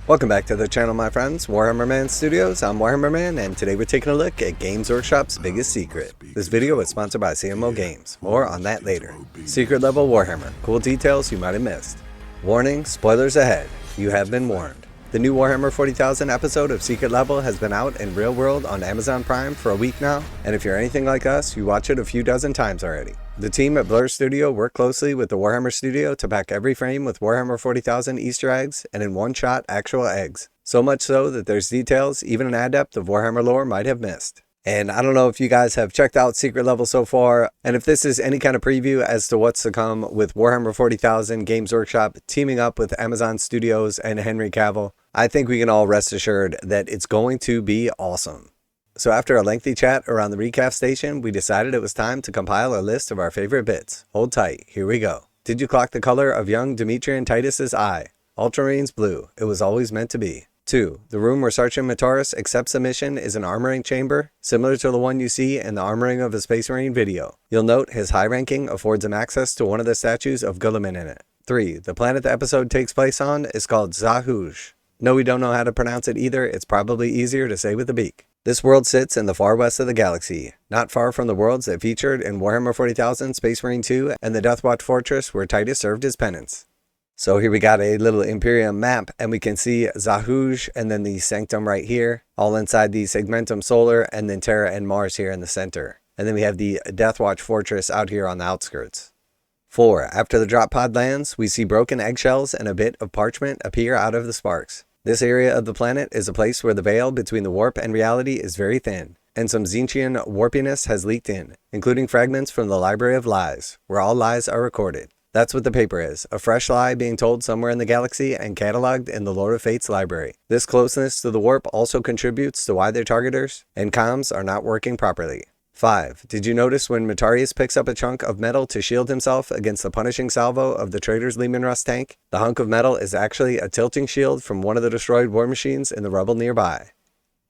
Welcome back to the channel, my friends. Warhammer Man Studios, I'm Warhammer Man, and today we're taking a look at Games Workshop's biggest secret. This video is sponsored by CMO Games. More on that later. Secret level Warhammer. Cool details you might have missed. Warning, spoilers ahead. You have been warned. The new Warhammer 40,000 episode of Secret Level has been out in real world on Amazon Prime for a week now, and if you're anything like us, you watch it a few dozen times already. The team at Blur Studio worked closely with the Warhammer Studio to pack every frame with Warhammer 40,000 Easter eggs and in one shot actual eggs. So much so that there's details even an adept of Warhammer lore might have missed. And I don't know if you guys have checked out Secret Level so far, and if this is any kind of preview as to what's to come with Warhammer 40,000 Games Workshop teaming up with Amazon Studios and Henry Cavill, I think we can all rest assured that it's going to be awesome. So after a lengthy chat around the recap station, we decided it was time to compile a list of our favorite bits. Hold tight, here we go. Did you clock the color of young Demetrian Titus's eye? Ultramarines blue, it was always meant to be. 2. The room where Sergeant Mataris accepts a mission is an armoring chamber, similar to the one you see in the Armoring of a Space Marine video. You'll note his high ranking affords him access to one of the statues of Guilliman in it. 3. The planet the episode takes place on is called Zahuj. No, we don't know how to pronounce it either, it's probably easier to say with the beak. This world sits in the far west of the galaxy, not far from the worlds that featured in Warhammer 40,000 Space Marine 2 and the Deathwatch Fortress where Titus served his penance. So here we got a little Imperium map, and we can see Zahuj and then the Sanctum right here, all inside the Segmentum Solar, and then Terra and Mars here in the center. And then we have the Deathwatch Fortress out here on the outskirts. 4. After the drop pod lands, we see broken eggshells and a bit of parchment appear out of the sparks. This area of the planet is a place where the veil between the warp and reality is very thin, and some Tzeentchian warpiness has leaked in, including fragments from the Library of Lies, where all lies are recorded. That's what the paper is, a fresh lie being told somewhere in the galaxy and cataloged in the Lord of Fate's library. This closeness to the warp also contributes to why their targeters and comms are not working properly. 5. Did you notice when Matarius picks up a chunk of metal to shield himself against the punishing salvo of the traitor's Leman Russ tank? The hunk of metal is actually a tilting shield from one of the destroyed war machines in the rubble nearby.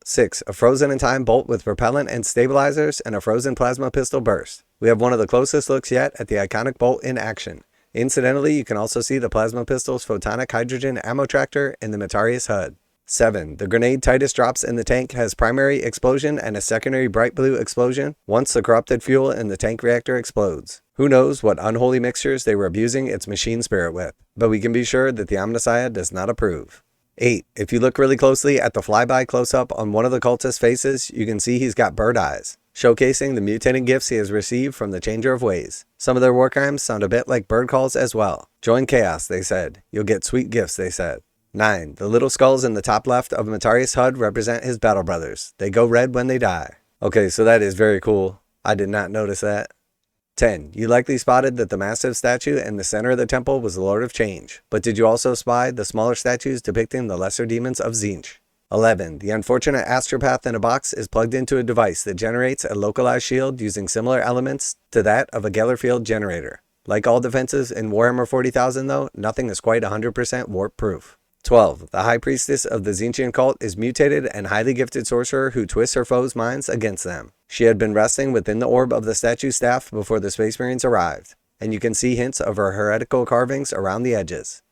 6. A frozen in time bolt with propellant and stabilizers and a frozen plasma pistol burst. We have one of the closest looks yet at the iconic bolt in action. Incidentally, you can also see the plasma pistol's photonic hydrogen ammo tractor in the Matarius HUD. 7. The grenade Titus drops in the tank has primary explosion and a secondary bright blue explosion once the corrupted fuel in the tank reactor explodes. Who knows what unholy mixtures they were abusing its machine spirit with, but we can be sure that the Omnissiah does not approve. 8. If you look really closely at the flyby close-up on one of the cultist faces, you can see he's got bird eyes, showcasing the mutating gifts he has received from the Changer of Ways. Some of their war crimes sound a bit like bird calls as well. Join chaos, they said. You'll get sweet gifts, they said. 9. The little skulls in the top left of Matarius' HUD represent his battle brothers. They go red when they die. Okay, so that is very cool. I did not notice that. 10. You likely spotted that the massive statue in the center of the temple was the Lord of Change, but did you also spy the smaller statues depicting the lesser demons of Tzeentch? 11. The unfortunate astropath in a box is plugged into a device that generates a localized shield using similar elements to that of a Gellerfield generator. Like all defenses in Warhammer 40,000 though, nothing is quite 100% warp proof. 12. The High Priestess of the Tzeentchian cult is mutated and highly gifted sorcerer who twists her foes' minds against them. She had been resting within the orb of the statue's staff before the Space Marines arrived, and you can see hints of her heretical carvings around the edges.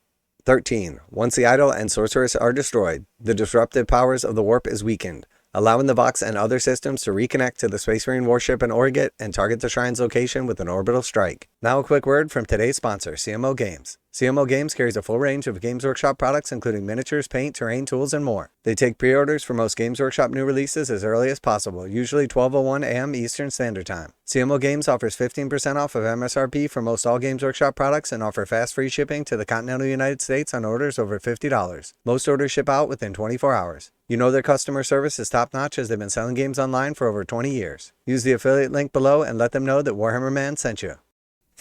13. Once the idol and sorceress are destroyed, the disruptive powers of the warp is weakened, allowing the box and other systems to reconnect to the Space Marine warship in Orruks and target the shrine's location with an orbital strike. Now a quick word from today's sponsor, CMO Games. CMO Games carries a full range of Games Workshop products including miniatures, paint, terrain, tools, and more. They take pre-orders for most Games Workshop new releases as early as possible, usually 12:01 a.m. Eastern Standard Time. CMO Games offers 15% off of MSRP for most all Games Workshop products and offer fast free shipping to the continental United States on orders over $50. Most orders ship out within 24 hours. You know their customer service is top-notch as they've been selling games online for over 20 years. Use the affiliate link below and let them know that Warhammer Man sent you.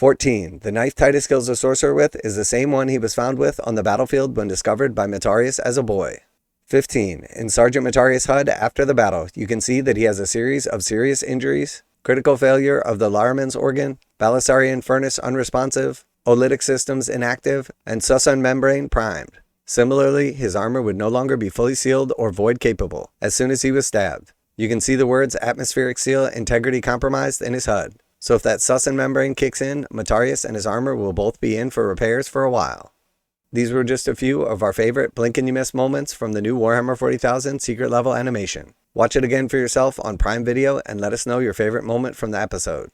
14. The knife Titus kills a sorcerer with is the same one he was found with on the battlefield when discovered by Matarius as a boy. 15. In Sergeant Matarius' HUD after the battle, you can see that he has a series of serious injuries, critical failure of the Laramans organ, Balisarian furnace unresponsive, olytic systems inactive, and Susan membrane primed. Similarly, his armor would no longer be fully sealed or void capable as soon as he was stabbed. You can see the words atmospheric seal integrity compromised in his HUD. So if that Susan membrane kicks in, Matarius and his armor will both be in for repairs for a while. These were just a few of our favorite blink and you miss moments from the new Warhammer 40,000 secret level animation. Watch it again for yourself on Prime Video and let us know your favorite moment from the episode.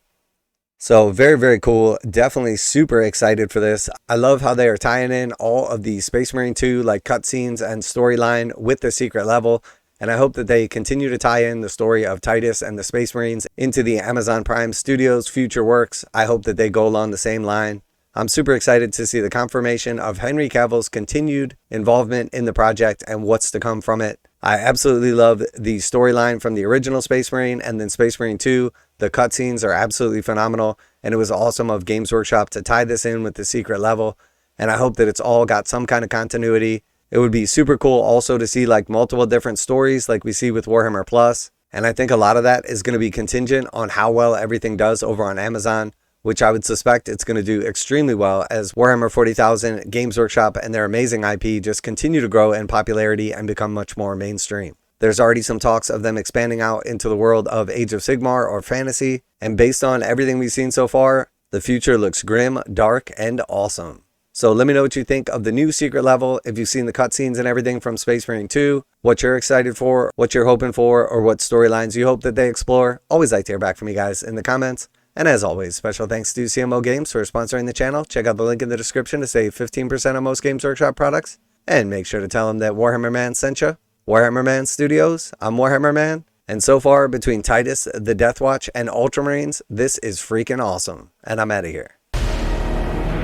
So very cool. Definitely super excited for this. I love how they are tying in all of the Space Marine 2 like cutscenes and storyline with the secret level. And I hope that they continue to tie in the story of Titus and the Space Marines into the Amazon Prime Studios future works. I hope that they go along the same line. I'm super excited to see the confirmation of Henry Cavill's continued involvement in the project and what's to come from it. I absolutely love the storyline from the original Space Marine and then Space Marine 2. The cutscenes are absolutely phenomenal, and it was awesome of Games Workshop to tie this in with the secret level. And I hope that it's all got some kind of continuity. It would be super cool also to see like multiple different stories like we see with Warhammer Plus. And I think a lot of that is going to be contingent on how well everything does over on Amazon, which I would suspect it's going to do extremely well as Warhammer 40,000, Games Workshop, and their amazing IP just continue to grow in popularity and become much more mainstream. There's already some talks of them expanding out into the world of Age of Sigmar or fantasy, and based on everything we've seen so far, the future looks grim, dark, and awesome. So let me know what you think of the new secret level, if you've seen the cutscenes and everything from Space Marine 2, what you're excited for, what you're hoping for, or what storylines you hope that they explore. Always like to hear back from you guys in the comments. And as always, special thanks to CMO Games for sponsoring the channel. Check out the link in the description to save 15% on most Games Workshop products. And make sure to tell them that Warhammer Man sent you. Warhammer Man Studios, I'm Warhammer Man. And so far, between Titus, the Deathwatch, and Ultramarines, this is freaking awesome. And I'm out of here.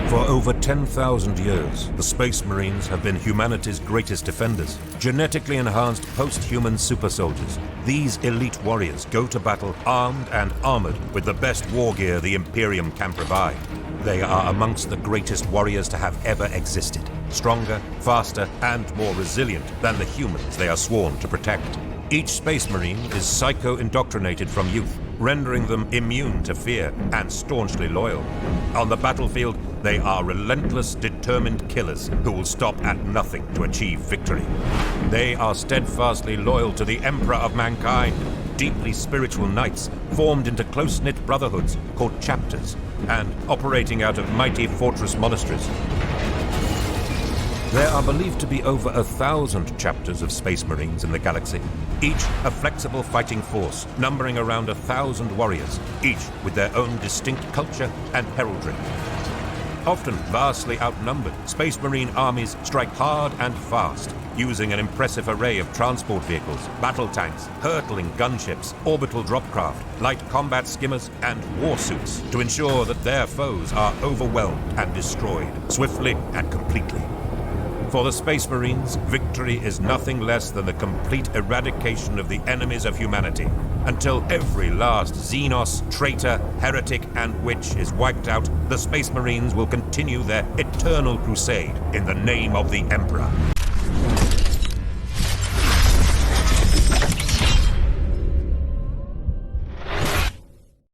For over 10,000 years, the Space Marines have been humanity's greatest defenders. Genetically enhanced post-human super soldiers, these elite warriors go to battle armed and armored with the best war gear the Imperium can provide. They are amongst the greatest warriors to have ever existed. Stronger, faster, and more resilient than the humans they are sworn to protect. Each Space Marine is psycho-indoctrinated from youth, rendering them immune to fear and staunchly loyal. On the battlefield, they are relentless, determined killers who will stop at nothing to achieve victory. They are steadfastly loyal to the Emperor of Mankind, deeply spiritual knights formed into close-knit brotherhoods called chapters, and operating out of mighty fortress monasteries. There are believed to be over 1,000 chapters of Space Marines in the galaxy, each a flexible fighting force numbering around 1,000 warriors, each with their own distinct culture and heraldry. Often vastly outnumbered, Space Marine armies strike hard and fast, using an impressive array of transport vehicles, battle tanks, hurtling gunships, orbital dropcraft, light combat skimmers, and warsuits to ensure that their foes are overwhelmed and destroyed, swiftly and completely. For the Space Marines, victory is nothing less than the complete eradication of the enemies of humanity, until every last Xenos, traitor, heretic, and witch is wiped out. The Space Marines will continue their eternal crusade in the name of the Emperor.